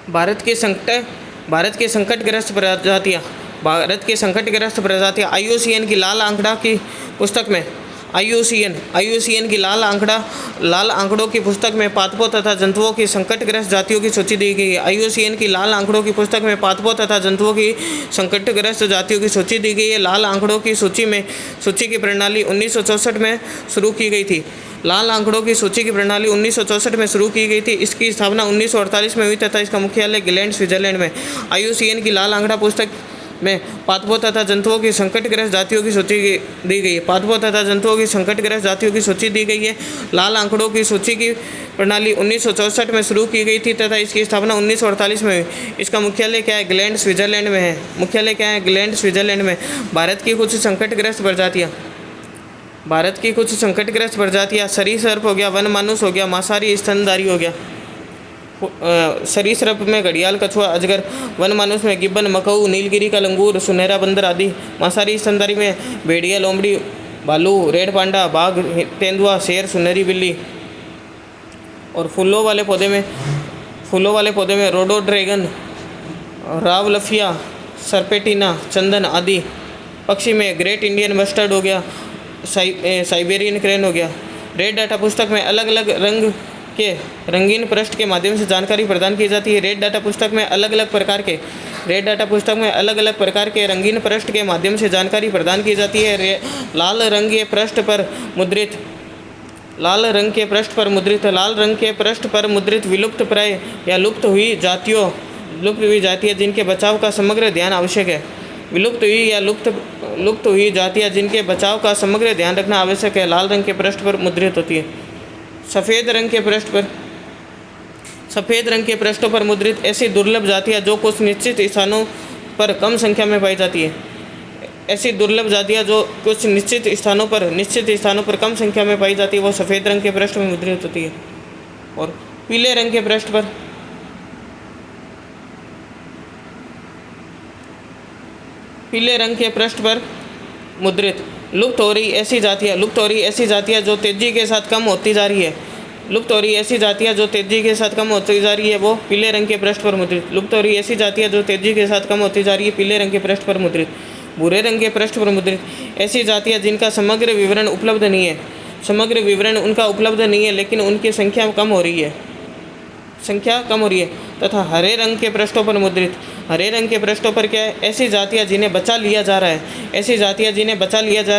भारत के संकट भारत के संकटग्रस्त प्रजातियाँ भारत के संकटग्रस्त प्रजातियाँ IUCN की लाल आंकड़ा की पुस्तक में IUCN की लाल आंकड़ों की पुस्तक में पादपों तथा जंतुओं की संकटग्रस्त जातियों की सूची दी गई है। IUCN की लाल आंकड़ों की पुस्तक में पादपों तथा जंतुओं की संकटग्रस्त जातियों की सूची दी गई है। लाल आंकड़ों की सूची की प्रणाली 1964 में शुरू की गई थी। लाल आंकड़ों की सूची की प्रणाली 1964 में शुरू की गई थी। इसकी स्थापना 1948 में हुई तथा इसका मुख्यालय ग्लैंड, स्विट्जरलैंड में। IUCN की लाल आंकड़ा पुस्तक में पादपों तथा जंतुओं की संकटग्रस्त जातियों की सूची दी गई है। पादपों तथा जंतुओं की संकटग्रस्त जातियों की सूची दी गई है। लाल आंकड़ों की सूची की प्रणाली 1964 में शुरू की गई थी तथा इसकी स्थापना 1948 में हुई। इसका मुख्यालय क्या है? ग्लैंड, स्विट्जरलैंड में है। मुख्यालय क्या है? ग्लैंड, स्विट्जरलैंड में। भारत की कुछ संकटग्रस्त प्रजातियाँ सरीसृप हो गया, वन मानुस हो गया, मांसाहारी स्तनधारी हो गया। सरीसृप में घड़ियाल, कछुआ, अजगर। वन मानुस में गिब्बन, मकऊ, नीलगिरी का लंगूर, सुनहरा बंदर आदि। मांसाहारी स्तनधारी में भेड़िया, लोमड़ी, भालू, रेड पांडा, बाघ, तेंदुआ, शेर, सुनहरी बिल्ली। और फूलों वाले पौधे में रोडोड्रैगन, रावलफिया, सर्पेटिना, चंदन आदि। पक्षी में ग्रेट इंडियन बस्टर्ड हो गया, साइबेरियन क्रेन हो गया। रेड डाटा पुस्तक में अलग अलग रंग के रंगीन पृष्ठ के माध्यम से जानकारी प्रदान की जाती है। रेड डाटा पुस्तक में अलग अलग प्रकार के रंगीन पृष्ठ के माध्यम से जानकारी प्रदान की जाती है। लाल रंग के पृष्ठ पर मुद्रित विलुप्तप्राय या लुप्त हुई जातियाँ जिनके बचाव का समग्र ध्यान आवश्यक है। लुप्त हुई जातियाँ जिनके बचाव का समग्र ध्यान रखना आवश्यक है, लाल रंग के पृष्ठ पर मुद्रित होती है। सफ़ेद रंग के पृष्ठों पर मुद्रित ऐसी दुर्लभ जातियाँ जो कुछ निश्चित स्थानों पर कम संख्या में पाई जाती है। ऐसी दुर्लभ जातियाँ जो कुछ निश्चित स्थानों पर कम संख्या में पाई जाती है, वो सफ़ेद रंग के पृष्ठ में मुद्रित होती है। और पीले रंग के पृष्ठ पर मुद्रित लुप्त हो रही ऐसी जातियाँ जो तेजी के साथ कम होती जा रही है, वो पीले रंग के पृष्ठ पर मुद्रित। लुप्त हो रही ऐसी जातियाँ जो तेजी के साथ कम होती जा रही है, पीले रंग के पृष्ठ पर मुद्रित। भूरे रंग के पृष्ठ पर मुद्रित ऐसी जातियाँ जिनका समग्र विवरण उपलब्ध नहीं है, लेकिन उनकी संख्या कम हो रही है। तथा हरे रंग के पृष्ठों पर मुद्रित। हरे रंग के पृष्ठों पर क्या है? ऐसी जातियाँ जिन्हें बचा लिया जा रहा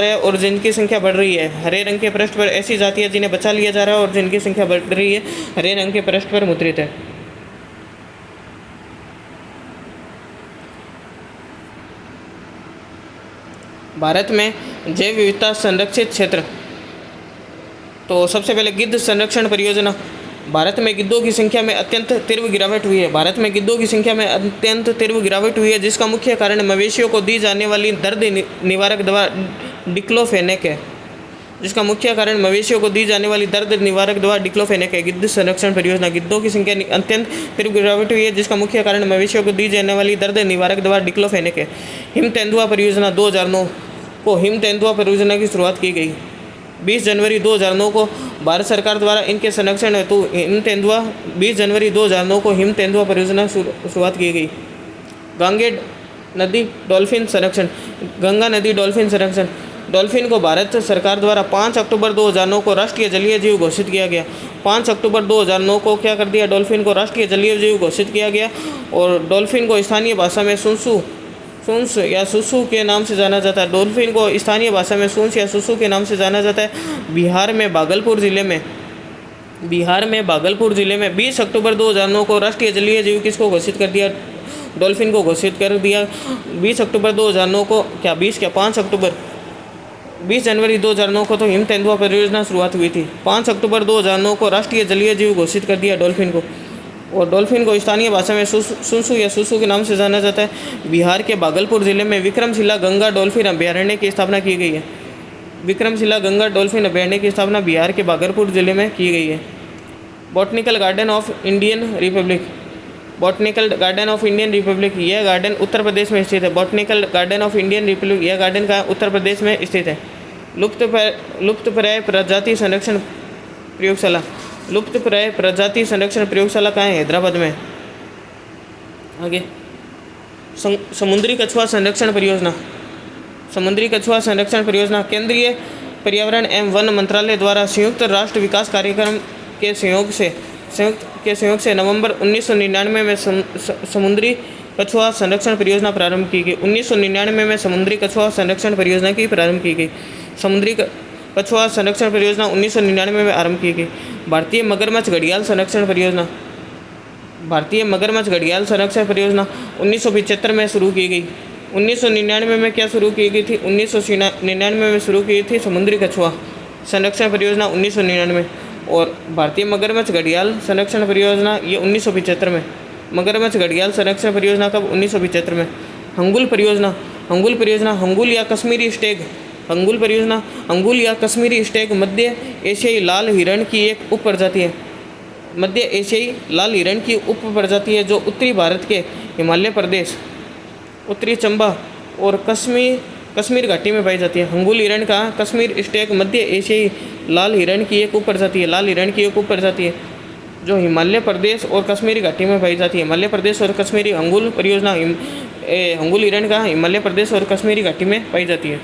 है और जिनकी संख्या बढ़ रही है। हरे रंग के पृष्ठ पर ऐसी जातियाँ जिन्हें बचा लिया जा रहा है और जिनकी संख्या बढ़ रही है, हरे रंग के पृष्ठ पर मुद्रित है। भारत में जैव विविधता संरक्षित क्षेत्र। तो सबसे पहले गिद्ध संरक्षण परियोजना। भारत में गिद्धों की संख्या में अत्यंत तीव्र गिरावट हुई है, जिसका मुख्य कारण मवेशियों को दी जाने वाली दर्द निवारक दवा डिक्लोफेनेक है। गिद्ध संरक्षण परियोजना। गिद्धों की संख्या में अत्यंत तीव्र गिरावट हुई है, जिसका मुख्य कारण मवेशियों को दी जाने वाली दर्द निवारक दवा डिक्लोफेनेक है। हिम तेंदुआ परियोजना। 2009 को हिम तेंदुआ परियोजना की शुरुआत की गई। 20 जनवरी 2009 को भारत सरकार द्वारा इनके संरक्षण हेतु 20 जनवरी 2009 को हिम तेंदुआ परियोजना शुरुआत की गई। गंगा नदी डॉल्फिन संरक्षण। डॉल्फिन को भारत सरकार द्वारा 5 अक्टूबर 2009 को राष्ट्रीय जलीय जीव घोषित किया गया। 5 अक्टूबर 2009 को क्या कर दिया? डॉल्फिन को राष्ट्रीय जलीय जीव घोषित किया गया। और डॉल्फिन को स्थानीय भाषा में सुंस या सुसु के नाम से जाना जाता है। डॉल्फिन को स्थानीय भाषा में सुंस या सुसु के नाम से जाना जाता है। बिहार में भागलपुर जिले में 20 अक्टूबर 2009 को राष्ट्रीय जलीय जीव किसको घोषित कर दिया? डॉल्फिन को घोषित कर दिया। 20 अक्टूबर 2009 को 20 जनवरी 2009 को तो हिम तेंदुआ परियोजना शुरुआत हुई थी। 5 अक्टूबर 2009 को राष्ट्रीय जलीय जीव घोषित कर दिया डॉल्फिन को। और डॉल्फिन को स्थानीय भाषा में सुसु या सुसु के नाम से जाना जाता है। बिहार के भागलपुर जिले में विक्रमशिला गंगा डॉल्फिन अभयारण्य की स्थापना की गई है। विक्रमशिला गंगा डॉल्फिन अभयारण्य की स्थापना बिहार के भागलपुर जिले में की गई है। Botanical garden of Indian Republic यह गार्डन उत्तर प्रदेश में स्थित है। Botanical garden of Indian Republic यह गार्डन का उत्तर प्रदेश में स्थित है। लुप्तप्राय प्रजाति संरक्षण प्रयोगशाला कहाँ है? हैदराबाद में। आगे समुद्री कछुआ संरक्षण परियोजना। समुद्री कछुआ संरक्षण परियोजना केंद्रीय पर्यावरण एवं वन मंत्रालय द्वारा संयुक्त राष्ट्र विकास कार्यक्रम के सहयोग से नवंबर 1999 में समुद्री कछुआ संरक्षण परियोजना प्रारंभ की गई। 1999 में समुद्री कछुआ संरक्षण परियोजना की प्रारंभ की गई। समुद्री कछुआ संरक्षण परियोजना 1999 में आरंभ की गई। भारतीय मगरमच्छ घड़ियाल संरक्षण परियोजना। भारतीय मगरमच्छ घड़ियाल संरक्षण परियोजना 1975 में शुरू की गई। 1999 में क्या शुरू की गई थी? 1999 में शुरू की थी समुद्री कछुआ संरक्षण परियोजना 1999। और भारतीय मगरमच्छ घड़ियाल संरक्षण परियोजना ये 1975 में। मगरमच्छ घड़ियाल संरक्षण परियोजना कब? 1975 में। हंगुल परियोजना। हंगुल परियोजना हंगुल या कश्मीरी स्टेग। हंगुल परियोजना हंगुल या कश्मीरी स्टेग मध्य एशियाई लाल हिरण की एक उप प्रजाति है। मध्य एशियाई लाल हिरण की उप प्रजाति है जो उत्तरी भारत के हिमालय प्रदेश, उत्तरी चंबा और कश्मीर घाटी में पाई जाती है। हंगुल हिरण का कश्मीर स्टेग मध्य एशियाई लाल हिरण की एक उप प्रजाति है। लाल हिरण की एक उप प्रजाति है जो हिमालय प्रदेश और कश्मीरी घाटी में पाई जाती है। हिमालय प्रदेश और कश्मीरी हंगुल परियोजना हंगुल हिरण का हिमालय प्रदेश और कश्मीरी घाटी में पाई जाती है।